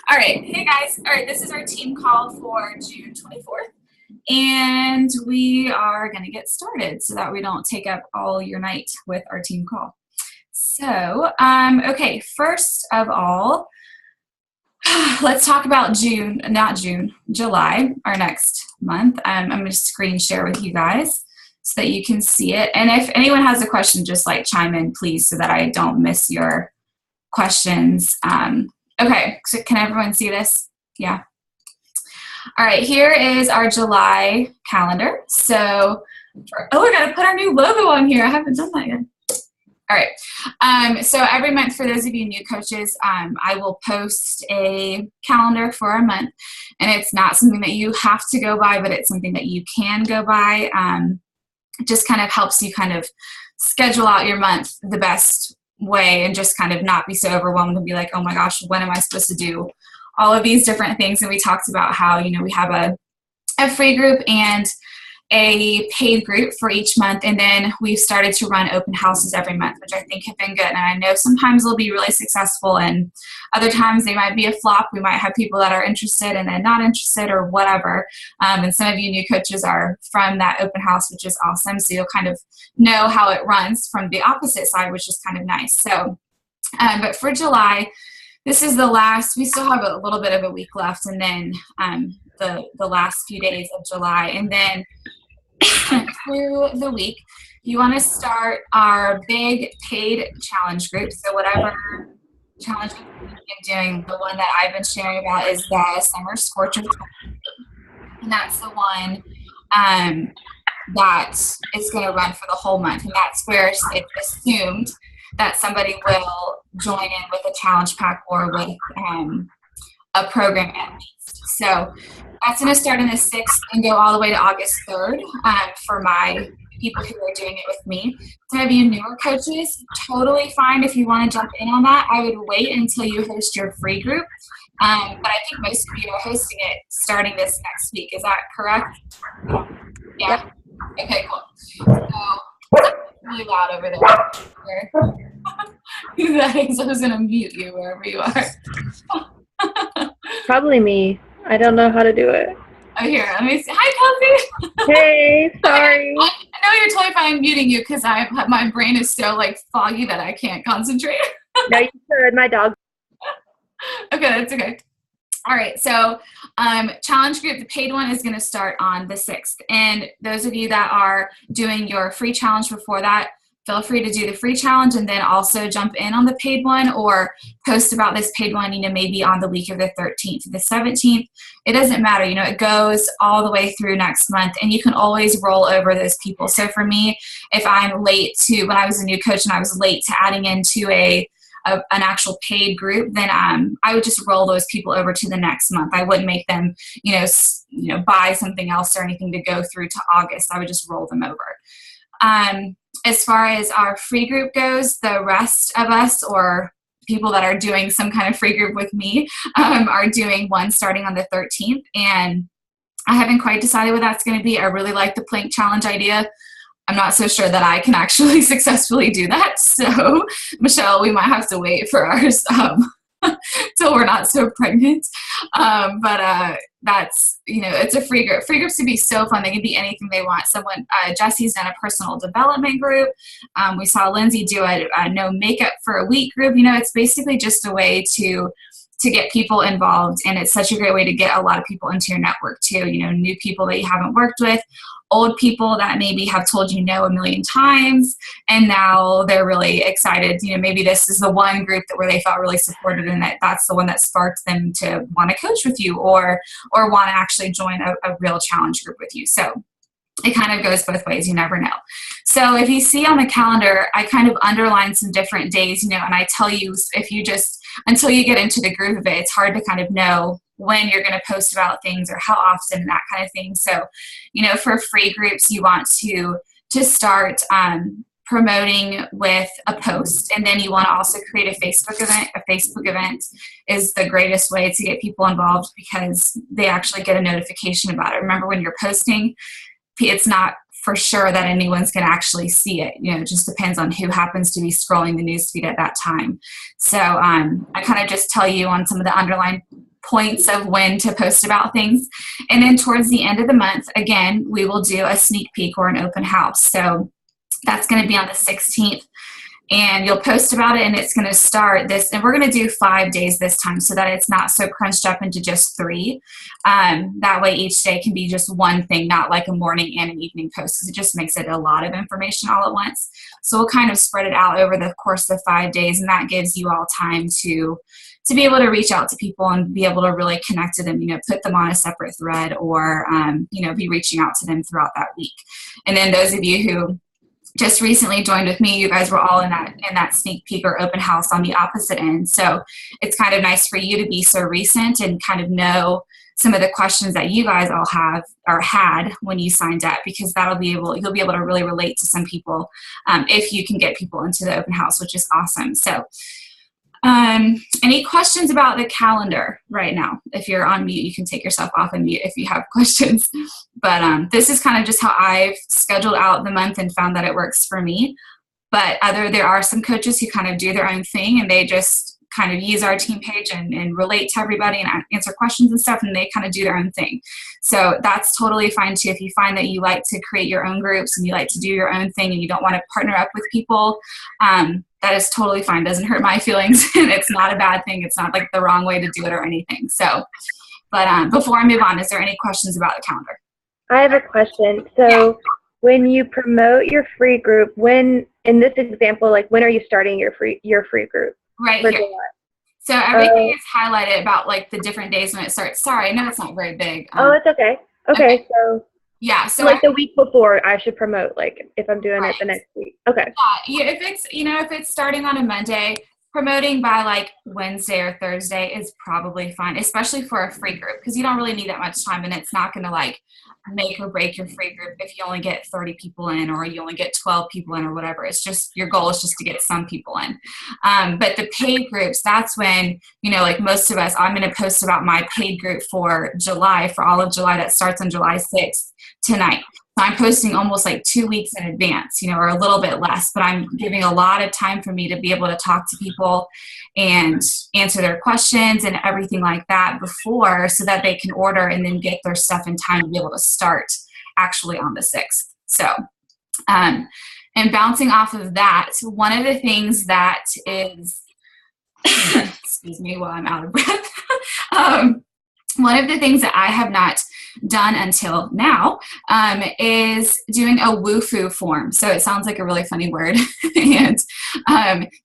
All right. Hey guys. All right. This is our team call for June 24th. And we are going to get started so that we don't take up all your night with our team call. So, okay, first of all, let's talk about July, our next month. I'm going to screen share with you guys so that you can see it. And if anyone has a question, just like chime in, please, so that I don't miss your questions. Okay, so can everyone see this? Yeah. All right, here is our July calendar. So, we got to put our new logo on here. I haven't done that yet. All right, so every month, for those of you new coaches, I will post a calendar for a month, and it's not something that you have to go by, but it's something that you can go by. It just kind of helps you kind of schedule out your month the best way and just kind of not be so overwhelmed and be like, oh my gosh, when am I supposed to do all of these different things? And we talked about how, you know, we have a free group and a paid group for each month, and then we've started to run open houses every month, which I think have been good. And I know sometimes they'll be really successful, and other times they might be a flop. We might have people that are interested and then not interested or whatever. And some of you new coaches are from that open house, which is awesome. So you'll kind of know how it runs from the opposite side, which is kind of nice. So, but for July, this is the last. We still have a little bit of a week left, and then the last few days of July, and then through the week, you want to start our big paid challenge group. So whatever challenge you've been doing, the one that I've been sharing about is the Summer Scorcher, and that's the one that is going to run for the whole month, and that's where it's assumed that somebody will join in with a challenge pack or with a program at least. So that's going to start in the 6th and go all the way to August 3rd for my people who are doing it with me. Some of you newer coaches, totally fine if you want to jump in on that. I would wait until you host your free group. But I think most of you are hosting it starting this next week. Is that correct? Yeah? Okay, cool. So it's really loud over there. Who that is, I was going to mute you wherever you are. Probably me. I don't know how to do it. Oh, here, let me see. Hi, Kelsey. Hey, sorry. I know you're totally fine muting you because my brain is so like foggy that I can't concentrate. No, you should. My dog. Okay, that's okay. All right, so challenge group, the paid one is going to start on the 6th. And those of you that are doing your free challenge before that, feel free to do the free challenge and then also jump in on the paid one or post about this paid one, you know, maybe on the week of the 13th to the 17th. It doesn't matter, you know, it goes all the way through next month, and you can always roll over those people. So for me, if I'm late to, when I was a new coach and I was late to adding into an actual paid group, then I would just roll those people over to the next month. I wouldn't make them, you know, buy something else or anything to go through to August. I would just roll them over. As far as our free group goes, the rest of us, or people that are doing some kind of free group with me, are doing one starting on the 13th. And I haven't quite decided what that's going to be. I really like the plank challenge idea. I'm not so sure that I can actually successfully do that. So, Michelle, we might have to wait for ours till we're not so pregnant. But that's, you know, it's a free group. Free groups can be so fun. They can be anything they want. Jesse's done a personal development group. We saw Lindsay do a no makeup for a week group. You know, it's basically just a way to get people involved. And it's such a great way to get a lot of people into your network too. You know, new people that you haven't worked with, old people that maybe have told you no a million times, and now they're really excited. You know, maybe this is the one group where they felt really supported, and that's the one that sparked them to want to coach with you or want to actually join a real challenge group with you. So it kind of goes both ways. You never know. So if you see on the calendar, I kind of underline some different days, you know, and I tell you, if you just, until you get into the groove of it, it's hard to kind of know when you're going to post about things or how often and that kind of thing. So, you know, for free groups, you want to start promoting with a post, and then you want to also create a Facebook event. A Facebook event is the greatest way to get people involved because they actually get a notification about it. Remember, when you're posting, it's not for sure that anyone's going to actually see it. You know, it just depends on who happens to be scrolling the newsfeed at that time. So I kind of just tell you on some of the underlying points of when to post about things. And then towards the end of the month, again, we will do a sneak peek or an open house. So that's going to be on the 16th. And you'll post about it, and it's going to start this, and we're going to do 5 days this time so that it's not so crunched up into just 3. That way each day can be just one thing, not like a morning and an evening post, because it just makes it a lot of information all at once. So we'll kind of spread it out over the course of 5 days, and that gives you all time to be able to reach out to people and be able to really connect to them, put them on a separate thread, or, be reaching out to them throughout that week. And then those of you who just recently joined with me, you guys were all in that sneak peek or open house on the opposite end. So it's kind of nice for you to be so recent and kind of know some of the questions that you guys all have or had when you signed up, because you'll be able to really relate to some people if you can get people into the open house, which is awesome. So any questions about the calendar right now? If you're on mute, you can take yourself off and mute if you have questions. But this is kind of just how I've scheduled out the month and found that it works for me. But there are some coaches who kind of do their own thing, and they just kind of use our team page and relate to everybody and answer questions and stuff, and they kind of do their own thing. So that's totally fine too. If you find that you like to create your own groups and you like to do your own thing and you don't want to partner up with people, that is totally fine. Doesn't hurt my feelings, and it's not a bad thing. It's not like the wrong way to do it or anything. So, but before I move on, is there any questions about the calendar? I have a question. So when you promote your free group, in this example, like when are you starting your free group? Right here. So everything is highlighted about like the different days when it starts. Sorry, I know it's not very big. It's okay. Okay. So yeah, so like the week before I should promote, like if I'm doing it the next week. Okay. Yeah, if it's starting on a Monday, promoting by like Wednesday or Thursday is probably fine, especially for a free group, because you don't really need that much time, and it's not going to like make or break your free group if you only get 30 people in or you only get 12 people in or whatever. It's just your goal is just to get some people in. But the paid groups, that's when, like most of us, I'm going to post about my paid group for July, for all of July, that starts on July 6th tonight. So I'm posting almost like 2 weeks in advance, or a little bit less, but I'm giving a lot of time for me to be able to talk to people and answer their questions and everything like that before, so that they can order and then get their stuff in time to be able to start actually on the 6th. So, and bouncing off of that, one of the things that is, excuse me while I'm out of breath, one of the things that I have not done until now is doing a WooFoo form. So it sounds like a really funny word. And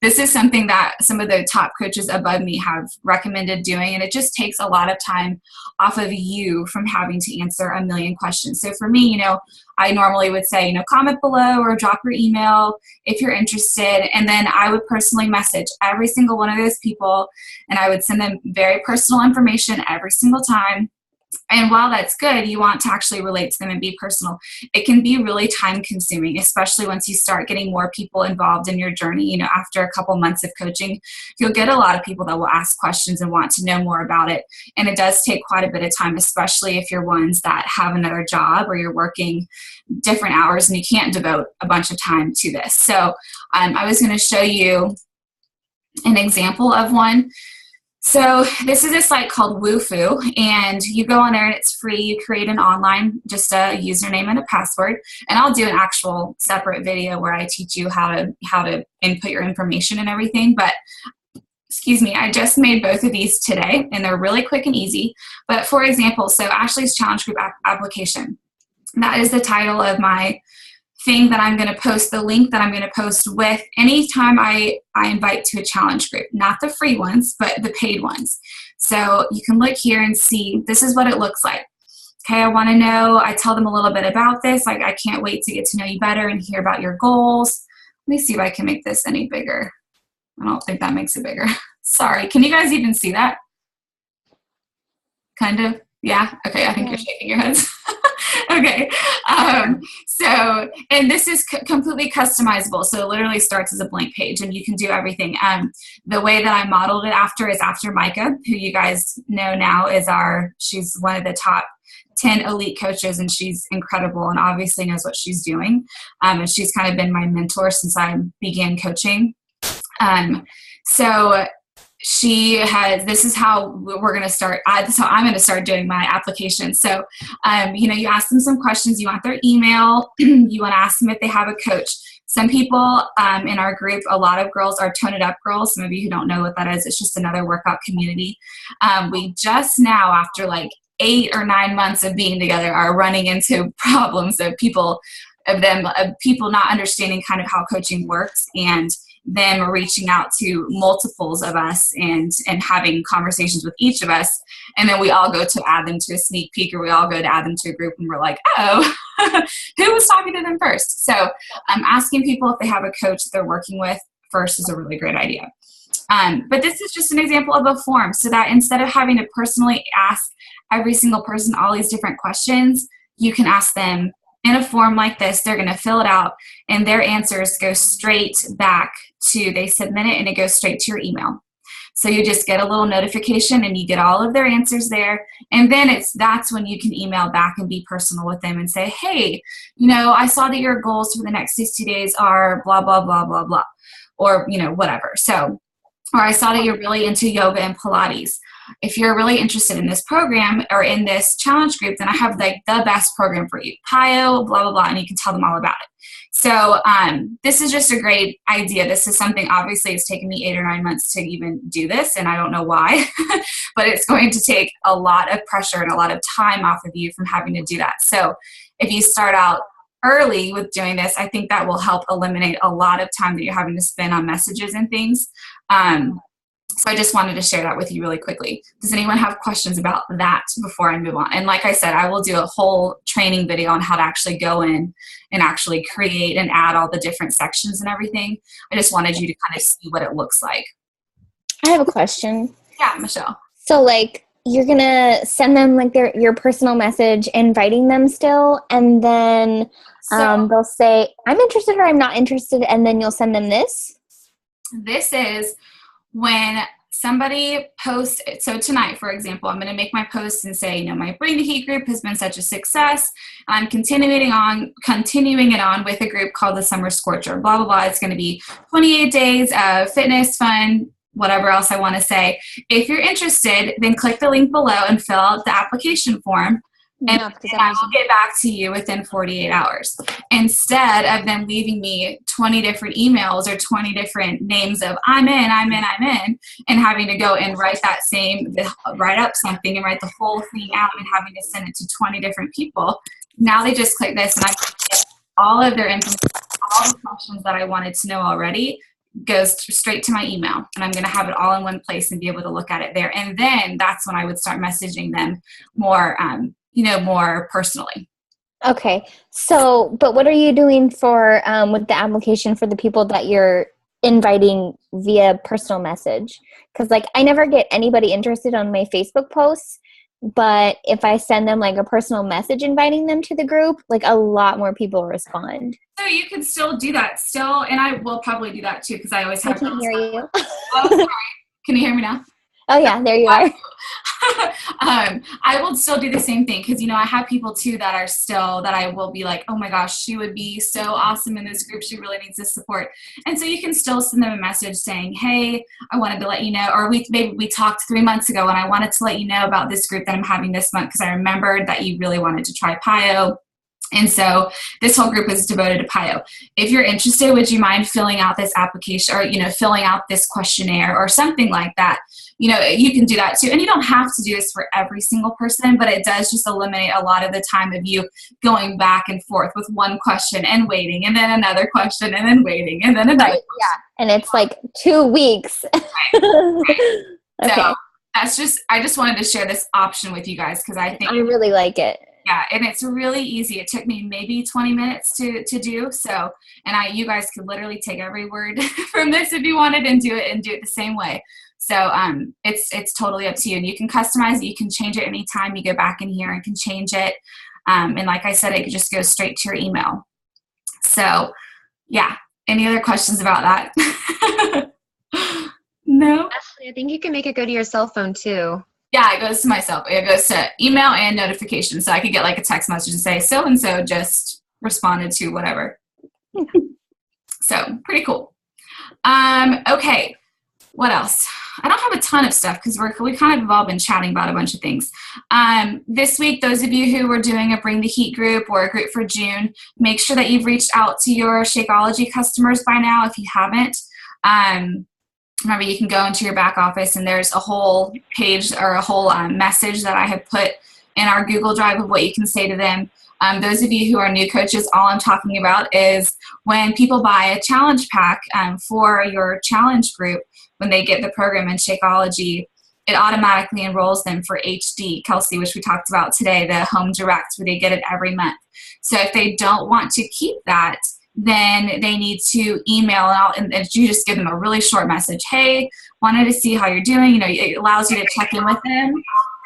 this is something that some of the top coaches above me have recommended doing. And it just takes a lot of time off of you from having to answer a million questions. So for me, I normally would say, comment below or drop your email if you're interested. And then I would personally message every single one of those people, and I would send them very personal information every single time. And while that's good, you want to actually relate to them and be personal. It can be really time consuming, especially once you start getting more people involved in your journey. After a couple months of coaching, you'll get a lot of people that will ask questions and want to know more about it. And it does take quite a bit of time, especially if you're ones that have another job or you're working different hours and you can't devote a bunch of time to this. So I was going to show you an example of one. So this is a site called WooFoo, and you go on there and it's free. You create an online, just a username and a password, and I'll do an actual separate video where I teach you how to input your information and everything. But excuse me, I just made both of these today, and they're really quick and easy. But for example, so Ashley's Challenge Group application, that is the title of my thing that I'm going to post, the link that I'm going to post with anytime I invite to a challenge group, not the free ones, but the paid ones. So you can look here and see, this is what it looks like. Okay, I want to know, I tell them a little bit about this, like I can't wait to get to know you better and hear about your goals. Let me see if I can make this any bigger. I don't think that makes it bigger. Sorry, can you guys even see that? Kind of? Yeah? Okay, I think you're shaking your heads. Okay, so, and this is completely customizable, so it literally starts as a blank page, and you can do everything. The way that I modeled it after is after Micah, who you guys know now is she's one of the top 10 elite coaches, and she's incredible and obviously knows what she's doing, and she's kind of been my mentor since I began coaching. So this is how we're going to start. This is how I'm going to start doing my application. So, you ask them some questions. You want their email. You want to ask them if they have a coach. Some people in our group, a lot of girls are Tone It Up girls. Some of you who don't know what that is, it's just another workout community. We just now, after like 8 or 9 months of being together, are running into problems of people not understanding kind of how coaching works, and them reaching out to multiples of us and having conversations with each of us. And then we all go to add them to a sneak peek, or we all go to add them to a group, and we're like, oh, who was talking to them first? So asking people if they have a coach that they're working with first is a really great idea. But this is just an example of a form, so that instead of having to personally ask every single person all these different questions, you can ask them in a form like this. They're going to fill it out, and their answers go straight back they submit it, and it goes straight to your email. So you just get a little notification, and you get all of their answers there. And then that's when you can email back and be personal with them and say, hey, I saw that your goals for the next 60 days are blah, blah, blah, blah, blah, or, whatever. So, or I saw that you're really into yoga and Pilates. If you're really interested in this program or in this challenge group, then I have like the best program for you, PIO, blah, blah, blah, and you can tell them all about it. So this is just a great idea. This is something, obviously, it's taken me 8 or 9 months to even do this, and I don't know why, but it's going to take a lot of pressure and a lot of time off of you from having to do that. So if you start out early with doing this, I think that will help eliminate a lot of time that you're having to spend on messages and things. So I just wanted to share that with you really quickly. Does anyone have questions about that before I move on? And like I said, I will do a whole training video on how to actually go in and actually create and add all the different sections and everything. I just wanted you to kind of see what it looks like. I have a question. Yeah, Michelle. So like, you're going to send them like your personal message inviting them still, and then they'll say, I'm interested or I'm not interested, and then you'll send them this? This is when somebody posts. So tonight, for example, I'm going to make my post and say, my Bring the Heat group has been such a success. I'm continuing it on with a group called the Summer Scorcher, blah, blah, blah. It's going to be 28 days of fitness, fun, whatever else I want to say. If you're interested, then click the link below and fill out the application form. And I will get back to you within 48 hours. Instead of them leaving me 20 different emails or 20 different names of I'm in, and having to go and write up something and write the whole thing out and having to send it to 20 different people. Now they just click this, and I get all of their information, all the questions that I wanted to know already goes straight to my email, and I'm going to have it all in one place and be able to look at it there. And then that's when I would start messaging them more, more personally. Okay. So, but what are you doing for, with the application for the people that you're inviting via personal message? Because like, I never get anybody interested on my Facebook posts, but if I send them like a personal message inviting them to the group, like a lot more people respond. So you can still do that still. And I will probably do that too, because I always have. I can't hear you. Oh, sorry. Can you hear me now? Oh yeah, there you are. I will still do the same thing, because I have people too that I will be like, oh my gosh, she would be so awesome in this group, she really needs this support. And so you can still send them a message saying, hey, I wanted to let you know, or maybe we talked 3 months ago and I wanted to let you know about this group that I'm having this month, because I remembered that you really wanted to try PIO. And so this whole group is devoted to PIO. If you're interested, would you mind filling out this application, or, filling out this questionnaire or something like that? You can do that too. And you don't have to do this for every single person, but it does just eliminate a lot of the time of you going back and forth with one question and waiting, and then another question and then waiting, and then another. Yeah. And it's like 2 weeks. Right. Okay. So I just wanted to share this option with you guys, because I think I really like it. Yeah, and it's really easy. It took me maybe 20 minutes to do. So, and you guys could literally take every word from this if you wanted and do it the same way. So, it's totally up to you, and you can customize it. You can change it anytime you go back in here and can change it. And like I said, it just goes straight to your email. So, yeah. Any other questions about that? No. Ashley, I think you can make it go to your cell phone too. Yeah, it goes to myself. It goes to email and notifications. So I could get like a text message and say, so-and-so just responded to whatever. So pretty cool. Okay. What else? I don't have a ton of stuff because we kind of have all been chatting about a bunch of things. This week, those of you who were doing a Bring the Heat group or a group for June, make sure that you've reached out to your Shakeology customers by now if you haven't. Remember, you can go into your back office and there's a whole page or a whole message that I have put in our Google Drive of what you can say to them. Those of you who are new coaches, all I'm talking about is when people buy a challenge pack for your challenge group, when they get the program in Shakeology, it automatically enrolls them for HD, Kelsey, which we talked about today, the home direct, where they get it every month. So if they don't want to keep that, then they need to email out, and you just give them a really short message. Hey, wanted to see how you're doing. You know, it allows you to check in with them,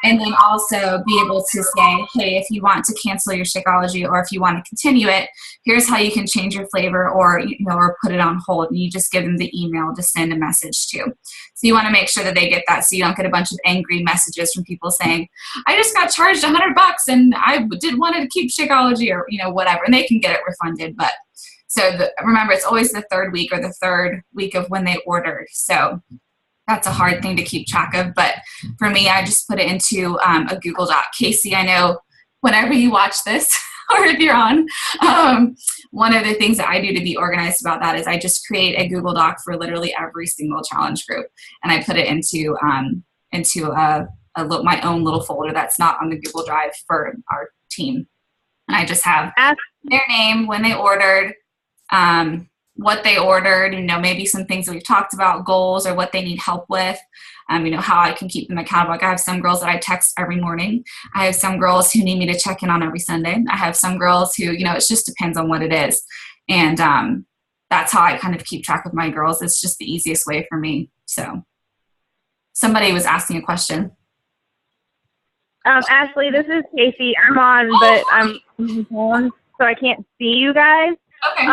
and then also be able to say, hey, if you want to cancel your Shakeology or if you want to continue it, here's how you can change your flavor or, you know, or put it on hold. And you just give them the email to send a message to. So you want to make sure that they get that so you don't get a bunch of angry messages from people saying, I just got charged $100 and I did wanted to keep Shakeology or, you know, whatever. And they can get it refunded. But so remember, it's always the third week or the third week of when they ordered. So that's a hard thing to keep track of. But for me, I just put it into a Google Doc. Casey, I know whenever you watch this or if you're on, one of the things that I do to be organized about that is I just create a Google Doc for literally every single challenge group. And I put it into my own little folder that's not on the Google Drive for our team. And I just have their name, when they ordered, what they ordered, you know, maybe some things that we've talked about, goals or what they need help with, you know, how I can keep them accountable. Like I have some girls that I text every morning. I have some girls who need me to check in on every Sunday. I have some girls who, you know, it just depends on what it is. And that's how I kind of keep track of my girls. It's just the easiest way for me. So somebody was asking a question. Ashley, this is Casey. I'm on, but I'm on, so I can't see you guys. Okay.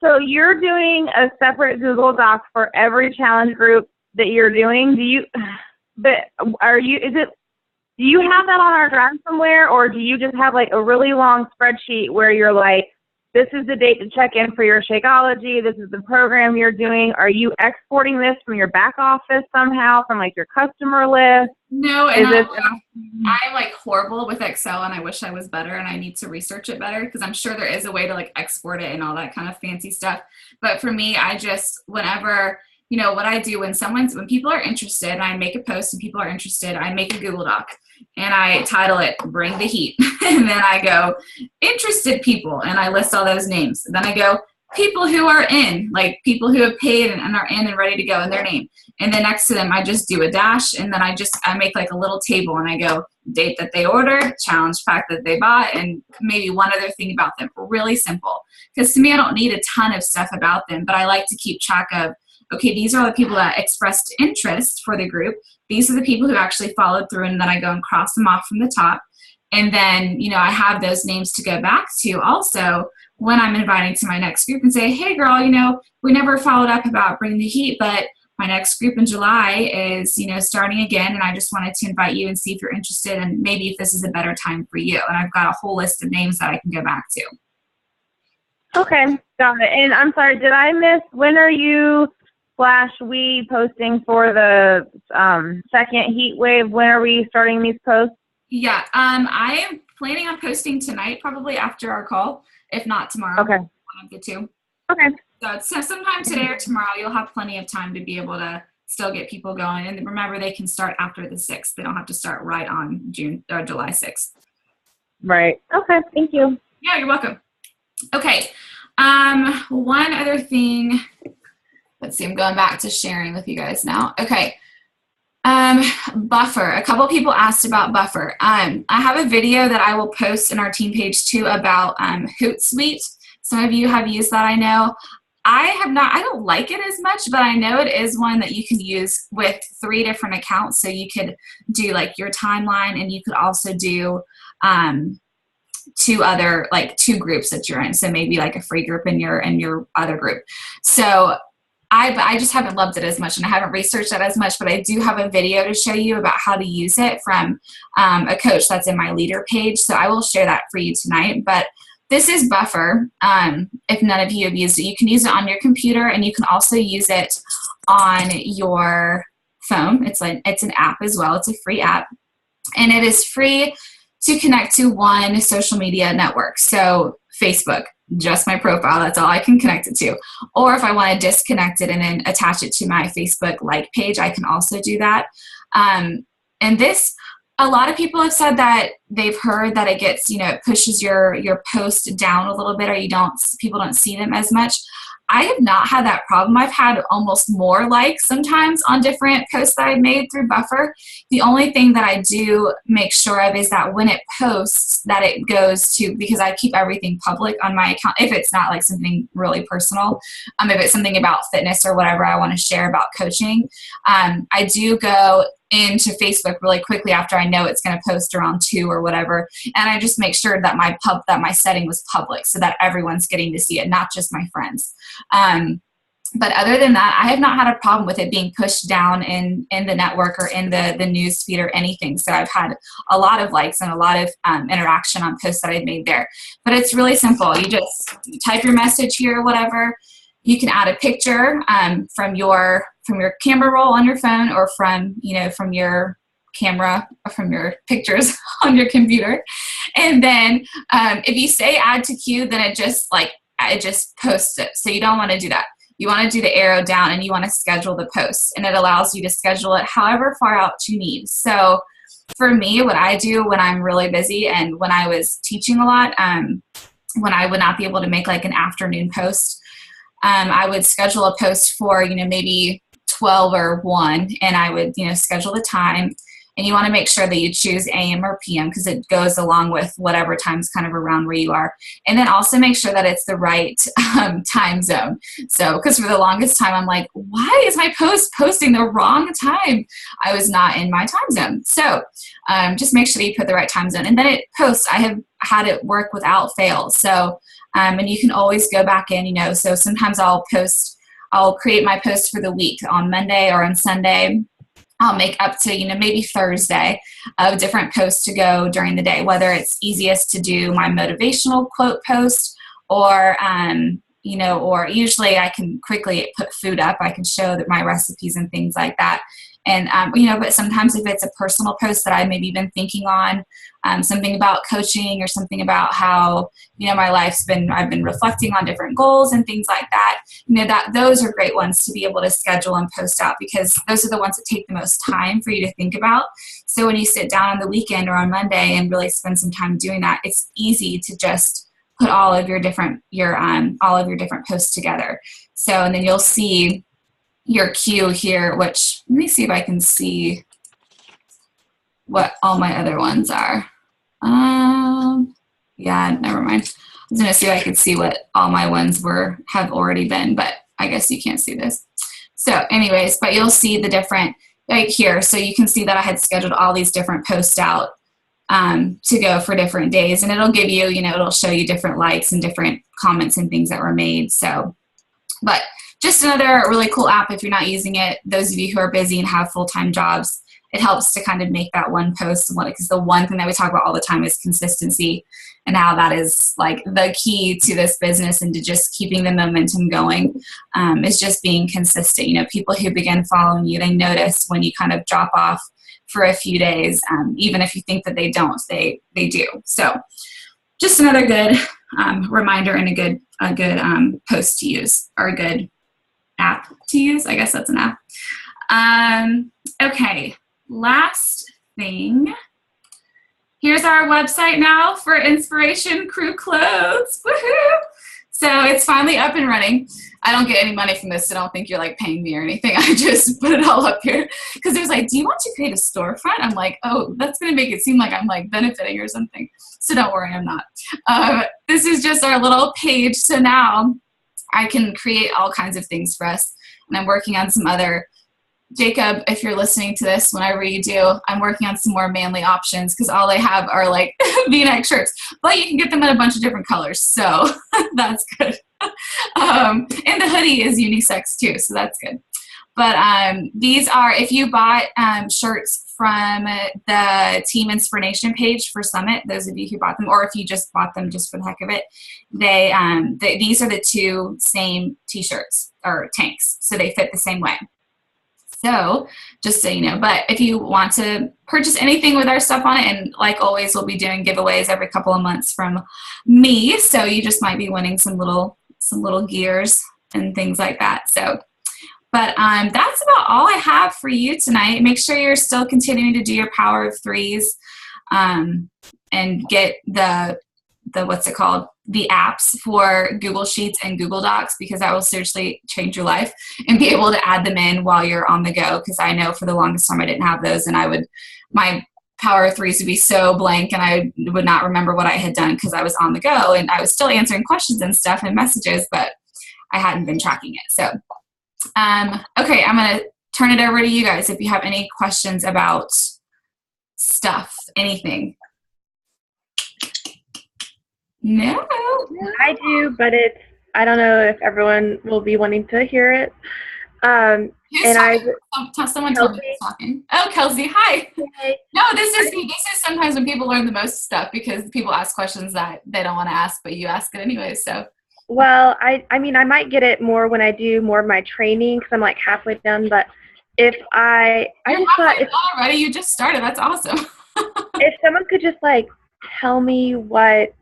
So you're doing a separate Google Doc for every challenge group that you're doing. Do you have that on our drive somewhere, or do you just have like a really long spreadsheet where you're like, this is the date to check in for your Shakeology, this is the program you're doing? Are you exporting this from your back office somehow, from like your customer list? No, and I'm like horrible with Excel, and I wish I was better, and I need to research it better because I'm sure there is a way to like export it and all that kind of fancy stuff. But for me, I just, whenever, you know, what I do when people are interested and I make a post and people are interested, I make a Google Doc and I title it Bring the Heat. And then I go interested people and I list all those names. And then I go people who are in, like people who have paid and are in and ready to go, and their name. And then next to them, I just do a dash, and then I make like a little table, and I go date that they ordered, challenge pack that they bought, and maybe one other thing about them. Really simple. Because to me, I don't need a ton of stuff about them, but I like to keep track of, okay, these are the people that expressed interest for the group. These are the people who actually followed through, and then I go and cross them off from the top. And then, you know, I have those names to go back to also when I'm inviting to my next group and say, hey girl, you know, we never followed up about Bring the Heat, but my next group in July is, you know, starting again, and I just wanted to invite you and see if you're interested and maybe if this is a better time for you. And I've got a whole list of names that I can go back to. Okay, got it. And I'm sorry, did I miss, when are you /we posting for the second heat wave? When are we starting these posts? Yeah, I am planning on posting tonight, probably after our call, if not tomorrow. Okay. One of the two. Okay. So sometime today or tomorrow, you'll have plenty of time to be able to still get people going. And remember, they can start after the 6th. They don't have to start right on July 6th. Right. Okay, thank you. Yeah, you're welcome. Okay. One other thing. Let's see, I'm going back to sharing with you guys now. Okay. Buffer. A couple people asked about Buffer. I have a video that I will post in our team page too about Hootsuite. Some of you have used that, I know. I don't like it as much, but I know it is one that you can use with 3 different accounts. So you could do like your timeline, and you could also do 2 groups that you're in. So maybe like a free group and your other group. So I just haven't loved it as much, and I haven't researched it as much, but I do have a video to show you about how to use it from a coach that's in my leader page. So I will share that for you tonight. But this is Buffer. If none of you have used it, you can use it on your computer, and you can also use it on your phone. It's an app as well. It's a free app, and it is free to connect to one social media network. So Facebook, just my profile, that's all I can connect it to. Or if I want to disconnect it and then attach it to my Facebook like page, I can also do that. And this, a lot of people have said that they've heard that it gets, it pushes your post down a little bit, or people don't see them as much. I have not had that problem. I've had almost more likes sometimes on different posts that I've made through Buffer. The only thing that I do make sure of is that when it posts, that it goes to, because I keep everything public on my account, if it's not like something really personal, if it's something about fitness or whatever I want to share about coaching, I do go into Facebook really quickly after I know it's going to post around 2 or whatever, and I just make sure that my setting was public so that everyone's getting to see it, not just my friends. But other than that, I have not had a problem with it being pushed down in the network or in the news feed or anything. So I've had a lot of likes and a lot of interaction on posts that I've made there. But it's really simple. You just type your message here or whatever. You can add a picture from your camera roll on your phone, or from your camera, or from your pictures on your computer. And then if you say add to queue, then it just posts it. So you don't want to do that. You want to do the arrow down, and you want to schedule the post, and it allows you to schedule it however far out you need. So for me, what I do when I'm really busy, and when I was teaching a lot, when I would not be able to make like an afternoon post, I would schedule a post for, maybe 12 or 1, and I would, schedule the time. And you want to make sure that you choose AM or PM, because it goes along with whatever time's kind of around where you are. And then also make sure that it's the right time zone. So, because for the longest time, I'm like, why is my post posting the wrong time? I was not in my time zone. So just make sure that you put the right time zone. And then it posts. I have had it work without fail. So, and you can always go back in, so sometimes I'll create my post for the week on Monday or on Sunday. I'll make up to, maybe Thursday of different posts to go during the day, whether it's easiest to do my motivational quote post, or, or usually I can quickly put food up. I can show that my recipes and things like that. And, but sometimes if it's a personal post that I maybe been thinking on, something about coaching, or something about how, my I've been reflecting on different goals and things like that, those are great ones to be able to schedule and post out, because those are the ones that take the most time for you to think about. So when you sit down on the weekend or on Monday and really spend some time doing that, it's easy to just put all of your different posts together. So, and then you'll see your queue here, which, let me see if I can see what all my other ones are. Yeah, never mind. I was going to see if I could see what all my ones have already been, but I guess you can't see this. So anyways, but you'll see the different, like here, so you can see that I had scheduled all these different posts out to go for different days, and it'll give you, it'll show you different likes and different comments and things that were made. So, but just another really cool app if you're not using it. Those of you who are busy and have full-time jobs, it helps to kind of make that one post, because the one thing that we talk about all the time is consistency, and how that is like the key to this business and to just keeping the momentum going, is just being consistent. People who begin following you, they notice when you kind of drop off for a few days, even if you think that they don't, they do. So just another good reminder, and a good post to use, or a good app to use. I guess that's an app. Okay, last thing. Here's our website now for Inspiration Crew Clothes. Woohoo! So it's finally up and running. I don't get any money from this, so don't think you're like paying me or anything. I just put it all up here because it was like, do you want to create a storefront? I'm like, oh, that's going to make it seem like I'm like benefiting or something. So don't worry, I'm not. This is just our little page. So now I can create all kinds of things for us. And I'm working on some other, Jacob, if you're listening to this, whenever you do, I'm working on some more manly options, because all they have are like V-neck shirts, but you can get them in a bunch of different colors. So that's good. And the hoodie is unisex too, so that's good. But these are, if you bought shirts from the Team Inspiration page for Summit, those of you who bought them, or if you just bought them just for the heck of it, these are the two same t-shirts or tanks, so they fit the same way. So just so you know, but if you want to purchase anything with our stuff on it, and like always, we'll be doing giveaways every couple of months from me, so you just might be winning some little gears and things like that. So, but that's about all I have for you tonight. Make sure you're still continuing to do your Power of Threes, and get the what's it called? The apps for Google Sheets and Google Docs, because that will seriously change your life, and be able to add them in while you're on the go. Because I know for the longest time I didn't have those, and my Power of Threes would be so blank, and I would not remember what I had done because I was on the go, and I was still answering questions and stuff and messages, but I hadn't been tracking it. So, okay, I'm going to turn it over to you guys if you have any questions about stuff, anything. No. I do, but I don't know if everyone will be wanting to hear it. Someone told me who's talking. Oh, Kelsey, hi. Hey. No, this is sometimes when people learn the most stuff, because people ask questions that they don't want to ask, but you ask it anyway. So. Well, I mean, I might get it more when I do more of my training, because I'm like halfway done. But if I just thought if already you just started, that's awesome. if someone could just like tell me what,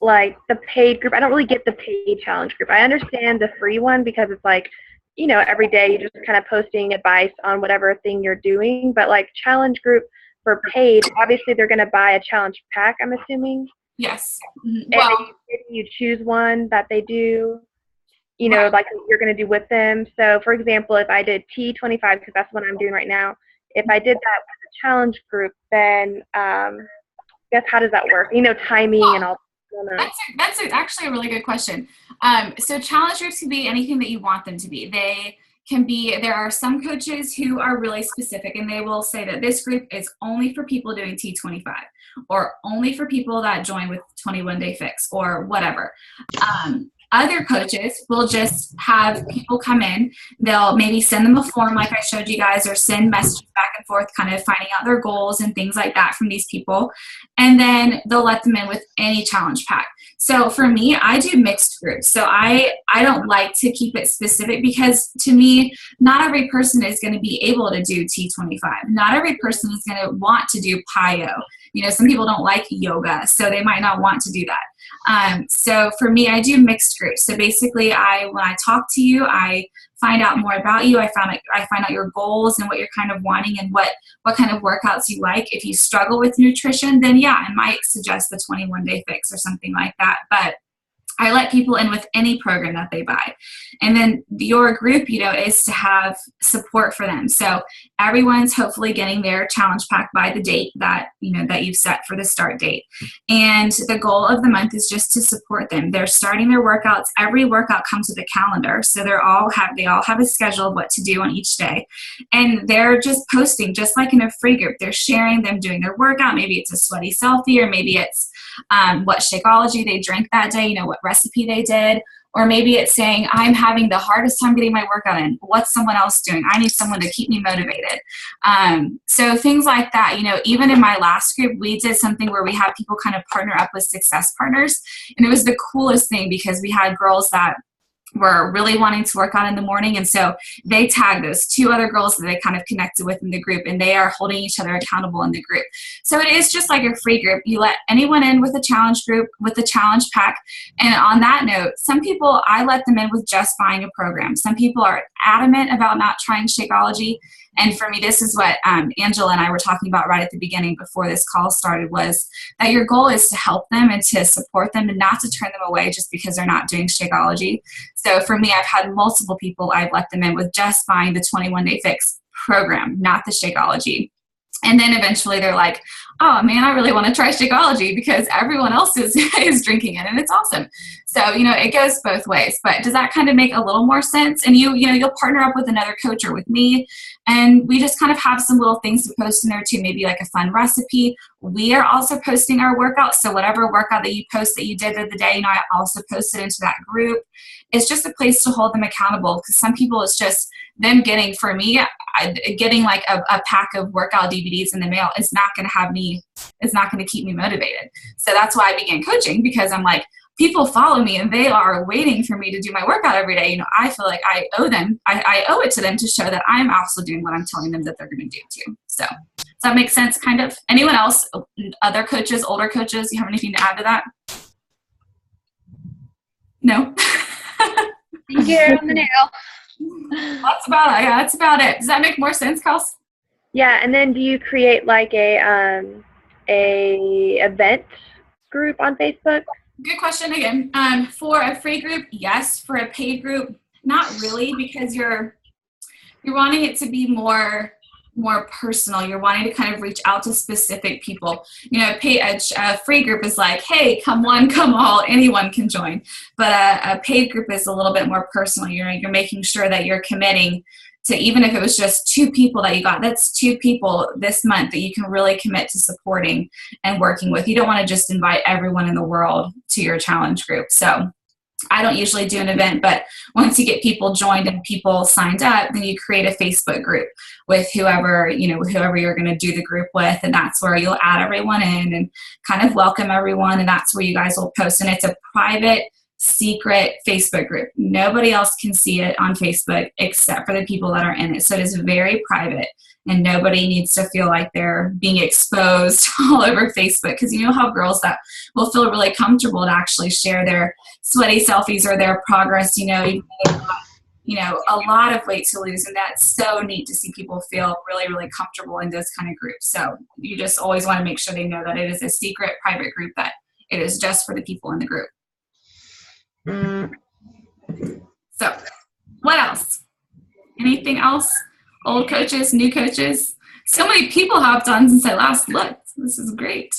like, the paid group. I don't really get the paid challenge group. I understand the free one because it's like, you know, every day you're just kind of posting advice on whatever thing you're doing. But like challenge group for paid, obviously they're going to buy a challenge pack, I'm assuming. Yes. And Well, you choose one that they do, you know, like you're going to do with them. So for example, if I did T25, because that's what I'm doing right now, if I did that with a challenge group, then I guess how does that work? You know, timing and all. That's actually a really good question. So challenge groups can be anything that you want them to be. They can be, there are some coaches who are really specific, and they will say that this group is only for people doing T25, or only for people that join with 21 Day Fix, or whatever. Other coaches will just have people come in. They'll maybe send them a form like I showed you guys, or send messages back and forth, kind of finding out their goals and things like that from these people. And then they'll let them in with any challenge pack. So for me, I do mixed groups. So I don't like to keep it specific, because to me, not every person is going to be able to do T25. Not every person is going to want to do PIO. You know, some people don't like yoga, so they might not want to do that. So for me, I do mixed groups. So basically, when I talk to you, I find out more about you. I find out your goals and what you're kind of wanting, and what kind of workouts you like. If you struggle with nutrition, then yeah, I might suggest the 21 Day Fix or something like that. But I let people in with any program that they buy. And then your group, you know, is to have support for them. So everyone's hopefully getting their challenge pack by the date that, you know, that you've set for the start date. And the goal of the month is just to support them. They're starting their workouts. Every workout comes with a calendar. So they all have a schedule of what to do on each day. And they're just posting, just like in a free group. They're sharing them doing their workout. Maybe it's a sweaty selfie, or maybe it's what Shakeology they drank that day, you know, what recipe they did. Or maybe it's saying, I'm having the hardest time getting my workout in. What's someone else doing? I need someone to keep me motivated. So things like that. You know, even in my last group, we did something where we had people kind of partner up with success partners. And it was the coolest thing, because we had girls that were really wanting to work out in the morning. And so they tagged those two other girls that they kind of connected with in the group, and they are holding each other accountable in the group. So it is just like a free group. You let anyone in with a challenge group, with a challenge pack. And on that note, some people, I let them in with just buying a program. Some people are adamant about not trying Shakeology. And for me, this is what Angela and I were talking about right at the beginning before this call started, was that your goal is to help them and to support them, and not to turn them away just because they're not doing Shakeology. So for me, I've had multiple people I've let them in with just buying the 21 Day Fix program, not the Shakeology. And then eventually they're like, oh man, I really want to try Shakeology because everyone else is drinking it and it's awesome. So, you know, it goes both ways. But does that kind of make a little more sense? And you'll partner up with another coach or with me, And we just kind of have some little things to post in there too, maybe like a fun recipe. We are also posting our workouts. So whatever workout that you post that you did of the day, I also post it into that group. It's just a place to hold them accountable, because some people, it's just them getting, for me, getting like a pack of workout DVDs in the mail is not going to keep me motivated. So that's why I began coaching, because I'm like, people follow me and they are waiting for me to do my workout every day. I feel like I owe them. I owe it to them to show that I'm also doing what I'm telling them that they're going to do too. So does that make sense? Kind of. Anyone else, other coaches, older coaches, you have anything to add to that? No? You get it on the nail. That's about it. Yeah, that's about it. Does that make more sense, Kels? Yeah, and then do you create like a event group on Facebook? Good question again. For a free group, yes. For a paid group, not really, because you're wanting it to be more personal. You're wanting to kind of reach out to specific people. A free group is like, hey, come one, come all, anyone can join. But a paid group is a little bit more personal. You're making sure that you're committing to, even if it was just 2 people that you got, that's 2 people this month that you can really commit to supporting and working with. You don't want to just invite everyone in the world to your challenge group. So I don't usually do an event, but once you get people joined and people signed up, then you create a Facebook group with whoever you're going to do the group with. And that's where you'll add everyone in and kind of welcome everyone. And that's where you guys will post. And it's a private, secret Facebook group. Nobody else can see it on Facebook except for the people that are in it. So it is very private, and nobody needs to feel like they're being exposed all over Facebook, because you know how girls that will feel really comfortable to actually share their sweaty selfies or their progress, even though they've got, a lot of weight to lose. And that's so neat to see people feel really, really comfortable in those kind of groups. So you just always want to make sure they know that it is a secret, private group, that it is just for the people in the group. So what else? Anything else? Old coaches, new coaches? So many people hopped on since I last looked. This is great.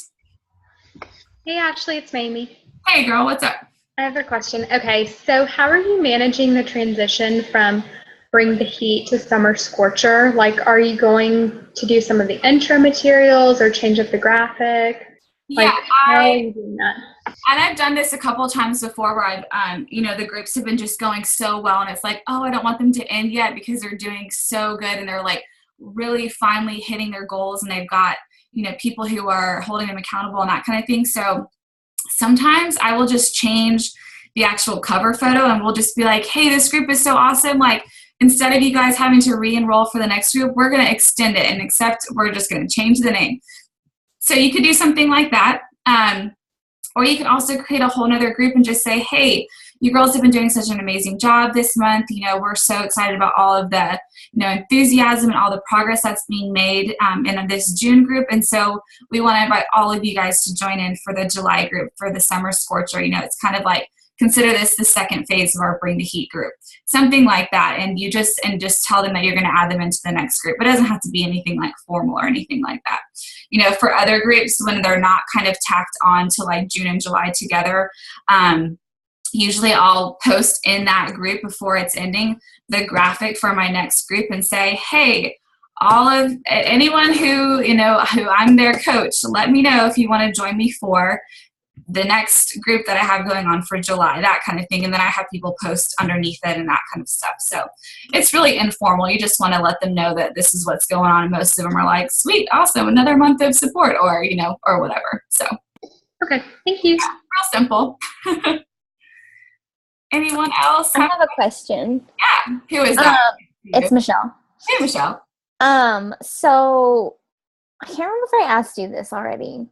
Hey, Ashley, it's Mamie. Hey, girl, what's up? I have a question. Okay, so how are you managing the transition from Bring the Heat to Summer Scorcher? Like, are you going to do some of the intro materials or change up the graphic? Yeah, how are you doing that? And I've done this a couple of times before where I've, the groups have been just going so well, and it's like, oh, I don't want them to end yet because they're doing so good and they're like really finally hitting their goals, and they've got, people who are holding them accountable and that kind of thing. So sometimes I will just change the actual cover photo, and we'll just be like, hey, this group is so awesome. Like, instead of you guys having to re-enroll for the next group, we're going to extend it, and we're just going to change the name. So you could do something like that. Or you can also create a whole nother group and just say, hey, you girls have been doing such an amazing job this month. We're so excited about all of the, enthusiasm and all the progress that's being made in this June group. And so we want to invite all of you guys to join in for the July group, for the Summer Scorcher. It's kind of like, consider this the second phase of our Bring the Heat group, something like that. And just tell them that you're going to add them into the next group. It doesn't have to be anything like formal or anything like that. For other groups, when they're not kind of tacked on to like June and July together, usually I'll post in that group before it's ending the graphic for my next group and say, hey, all of anyone who I'm their coach, let me know if you want to join me for the next group that I have going on for July, that kind of thing. And then I have people post underneath it and that kind of stuff. So it's really informal. You just want to let them know that this is what's going on. And most of them are like, sweet, awesome, another month of support, or, or whatever. So. Okay, thank you. Yeah, real simple. Anyone else? I have a question. Yeah. Who is that? It's Michelle. Hey, Michelle. So I can't remember if I asked you this already.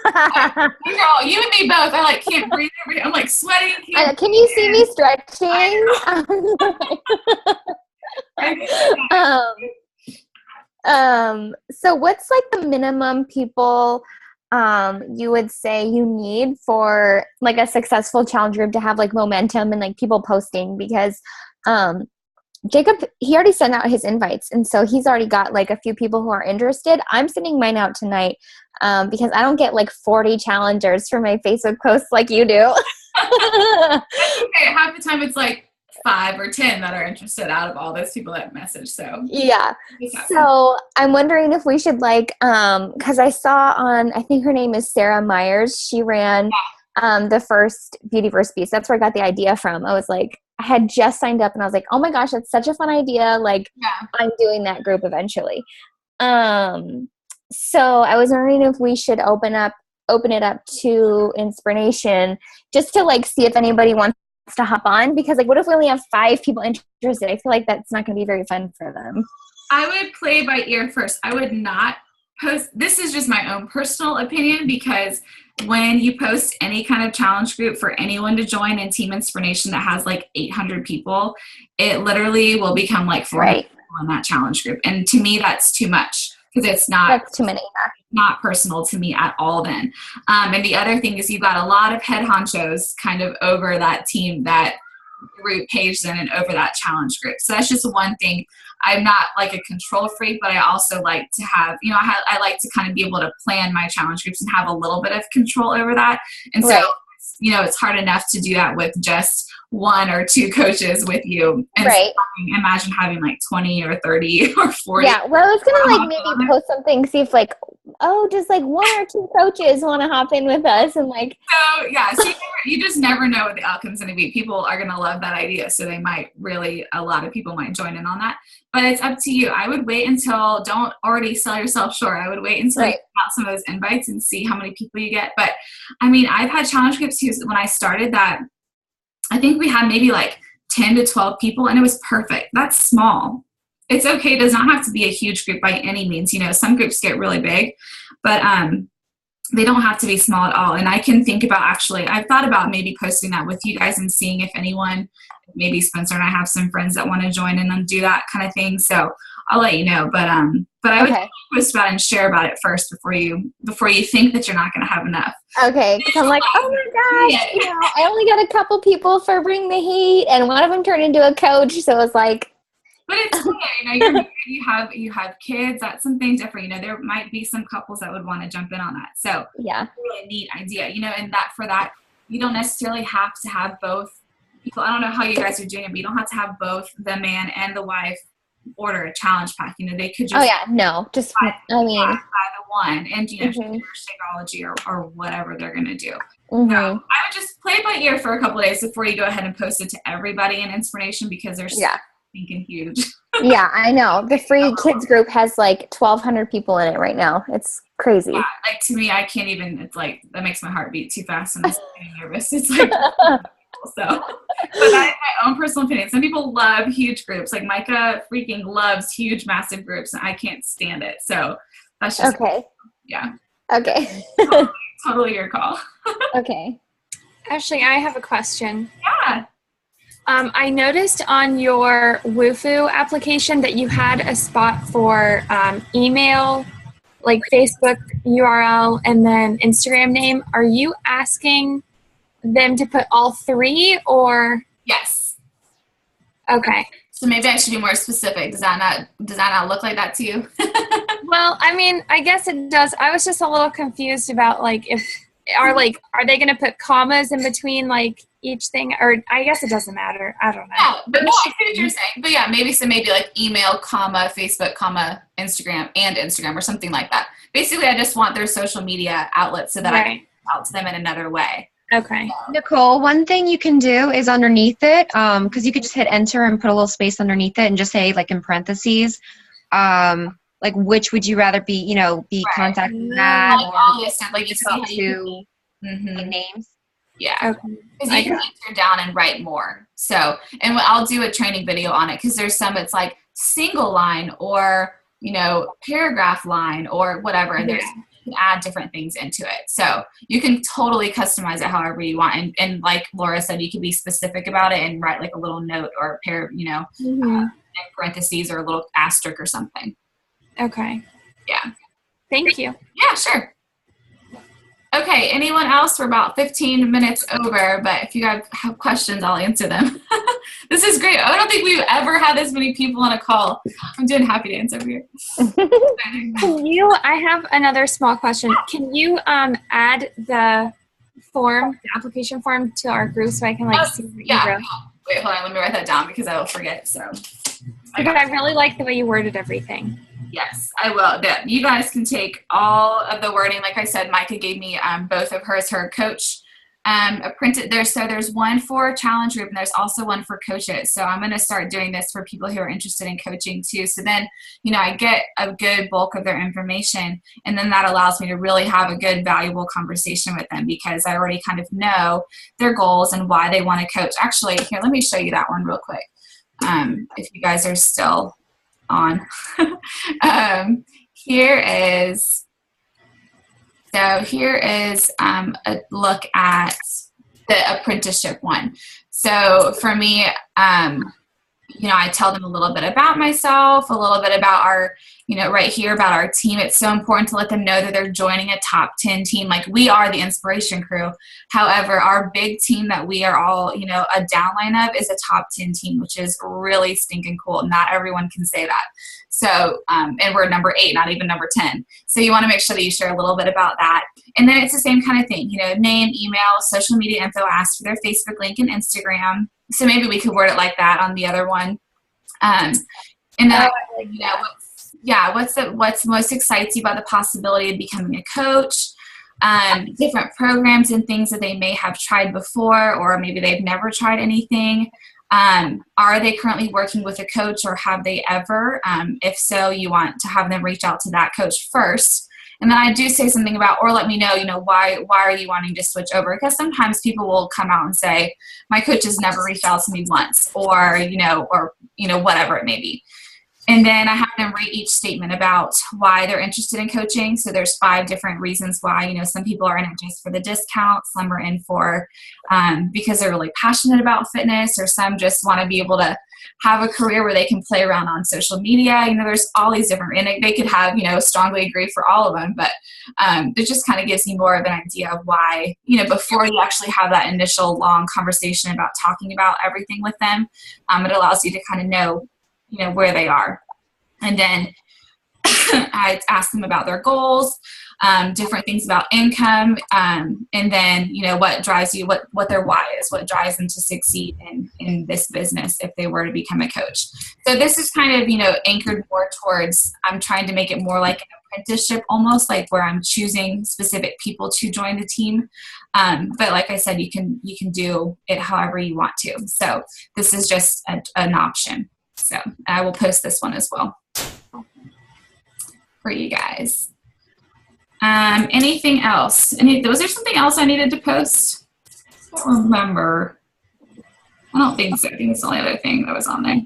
Girl, you and me both. I can't breathe. I'm sweating. Can you see me stretching? So what's the minimum people you would say you need for a successful challenge group to have momentum and people posting? Because Jacob, he already sent out his invites, and so he's already got a few people who are interested. I'm sending mine out tonight because I don't get 40 challengers for my Facebook posts like you do. Okay, half the time it's 5 or 10 that are interested out of all those people that message. So Yeah. So I'm wondering if we should because I saw I think her name is Sarah Myers. She ran the first Beautyverse Beast. That's where I got the idea from. I was like, I had just signed up and I was like, oh my gosh, that's such a fun idea. Like I'm doing that group eventually. So I was wondering if we should open it up to Inspiration just to like see if anybody wants to hop on, because like what if we only have 5 people interested? I feel like that's not going to be very fun for them. I would play by ear first. I would not post. This is just my own personal opinion, because when you post any kind of challenge group for anyone to join in Team Inspiration that has like 800 people, it literally will become like 400 people in that challenge group. And to me, that's too much, because that's too many. Not personal to me at all then. And the other thing is you've got a lot of head honchos kind of over that team, that group page then, and over that challenge group. So that's just one thing. I'm not like a control freak, but I also like to have, I like to kind of be able to plan my challenge groups and have a little bit of control over that. And so, it's hard enough to do that with just 1 or 2 coaches with you. And so, imagine having like 20 or 30 or 40. Yeah, well, I was going to like maybe post something, see if like, just like 1 or 2 coaches want to hop in with us, and like. So yeah, so you just never know what the outcome's going to be. People are going to love that idea, so they might a lot of people might join in on that. But it's up to you. I would wait until, don't already sell yourself short. I would wait until you get out some of those invites and see how many people you get. But I mean, I've had challenge groups too. When I started that, I think we had maybe like 10 to 12 people, and it was perfect. That's small. It's okay. It does not have to be a huge group by any means. Some groups get really big, but they don't have to be small at all. And I can think about, I've thought about maybe posting that with you guys and seeing if anyone, maybe Spencer and I have some friends that want to join in and do that kind of thing. So I'll let you know. But I would post about it and share about it first before you think that you're not going to have enough. Okay, because I'm like, oh my gosh, I only got a couple people for Bring the Heat, and one of them turned into a coach. So it's like. But it's cool, you're married, you have kids. That's something different. There might be some couples that would want to jump in on that. So yeah, really neat idea. And for that, you don't necessarily have to have both people. I don't know how you guys are doing it, but you don't have to have both the man and the wife order a challenge pack. They could just just buy the one, and share Shakeology or whatever they're gonna do. Mm-hmm. So I would just play it by ear for a couple of days before you go ahead and post it to everybody in Inspiration, because there's thinking huge. Yeah, I know. The free kids group has like 1,200 people in it right now. It's crazy. Yeah, like to me, I can't even. It's like that makes my heart beat too fast, and I'm getting nervous. It's like so. But that's my own personal opinion. Some people love huge groups. Like Micah freaking loves huge, massive groups, and I can't stand it. So that's just okay. Yeah. Okay. Totally your call. Okay. Ashley, I have a question. Yeah. I noticed on your Wufoo application that you had a spot for email, like Facebook URL, and then Instagram name. Are you asking them to put all 3, or? Yes. Okay. So maybe I should be more specific. Does that not look like that to you? Well, I mean, I guess it does. I was just a little confused about are they going to put commas in between like each thing, or I guess it doesn't matter. I don't know. Yeah, but no, I see what you're saying. But yeah, maybe like email, comma, Facebook, comma, Instagram or something like that. Basically, I just want their social media outlets so that I can reach out to them in another way. Okay. Nicole, one thing you can do is underneath it, because you could just hit enter and put a little space underneath it and just say like in parentheses, like which would you rather be, contacted at, like you talk see to names. Yeah. Okay. Because you can enter down and write more. So, and I'll do a training video on it, because there's some, it's like single line or, paragraph line or whatever. And there's, you can add different things into it. So you can totally customize it however you want. And like Laura said, you can be specific about it and write like a little note or a pair, in parentheses or a little asterisk or something. Okay. Yeah. Thank you. Yeah, sure. Okay, anyone else? We're about 15 minutes over, but if you have questions, I'll answer them. This is great. I don't think we've ever had this many people on a call. I'm doing happy dance over here. I have another small question. Can you add the application form to our group so I can see what you wrote? Wait, hold on. Let me write that down because I will forget. So, But I really like the way you worded everything. yes, I will. You guys can take all of the wording. Like I said, Micah gave me both of her as her coach. Printed there. So there's one for challenge group and there's also one for coaches. So I'm going to start doing this for people who are interested in coaching too. So then, I get a good bulk of their information, and then that allows me to really have a good, valuable conversation with them because I already kind of know their goals and why they want to coach. Actually, here, let me show you that one real quick. If you guys are still on. Here is a look at the apprenticeship one. So for me, I tell them a little bit about myself, a little bit about our, right here about our team. It's so important to let them know that they're joining a top 10 team. Like, we are the Inspiration Crew. However, our big team that we are all, a downline of is a top 10 team, which is really stinking cool. Not everyone can say that. So, and we're number 8, not even number 10. So you want to make sure that you share a little bit about that. And then it's the same kind of thing, name, email, social media info, ask for their Facebook link and Instagram. So maybe we could word it like that on the other one. And then, what's most excites you about the possibility of becoming a coach? Different programs and things that they may have tried before, or maybe they've never tried anything. Are they currently working with a coach, or have they ever? If so, you want to have them reach out to that coach first. And then I do say something about, or let me know, why are you wanting to switch over? Because sometimes people will come out and say, my coach has never reached out to me once, or whatever it may be. And then I have them rate each statement about why they're interested in coaching. So there's 5 different reasons why, some people are in it just for the discount, some are in for because they're really passionate about fitness, or some just want to be able to have a career where they can play around on social media. There's all these different, and they could have, strongly agree for all of them, but it just kind of gives you more of an idea of why, before you actually have that initial long conversation about talking about everything with them, it allows you to kind of know, where they are. And then I ask them about their goals, different things about income, and then, what drives you, what their why is, what drives them to succeed in this business if they were to become a coach. So this is kind of, anchored more towards, I'm trying to make it more like an apprenticeship, almost like where I'm choosing specific people to join the team. But like I said, you can do it however you want to. So this is just an option. So I will post this one as well for you guys. Anything else? Was there something else I needed to post? I don't remember. I don't think so. I think it's the only other thing that was on there.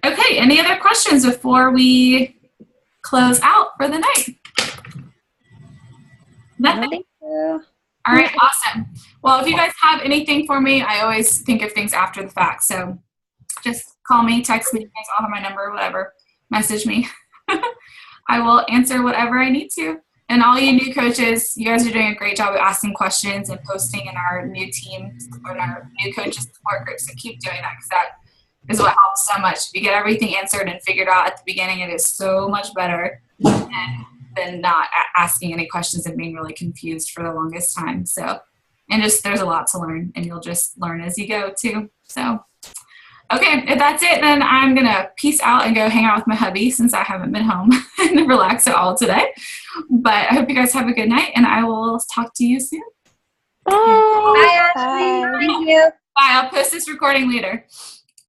Okay, any other questions before we close out for the night? Nothing? Thank you. All right, awesome. Well, if you guys have anything for me, I always think of things after the fact. So just call me, text me, you guys all have my number, whatever. Message me. I will answer whatever I need to. And all you new coaches, you guys are doing a great job of asking questions and posting in our new team or in our new coaches support groups. So keep doing that, because that is what helps so much. If you get everything answered and figured out at the beginning, it is so much better than not asking any questions and being really confused for the longest time. So, and just, there's a lot to learn, and you'll just learn as you go too. So, okay, if that's it, then I'm gonna peace out and go hang out with my hubby, since I haven't been home and relax at all today. But I hope you guys have a good night, and I will talk to you soon. Bye. Bye, Ashley. Bye. Thank you. Bye, I'll post this recording later.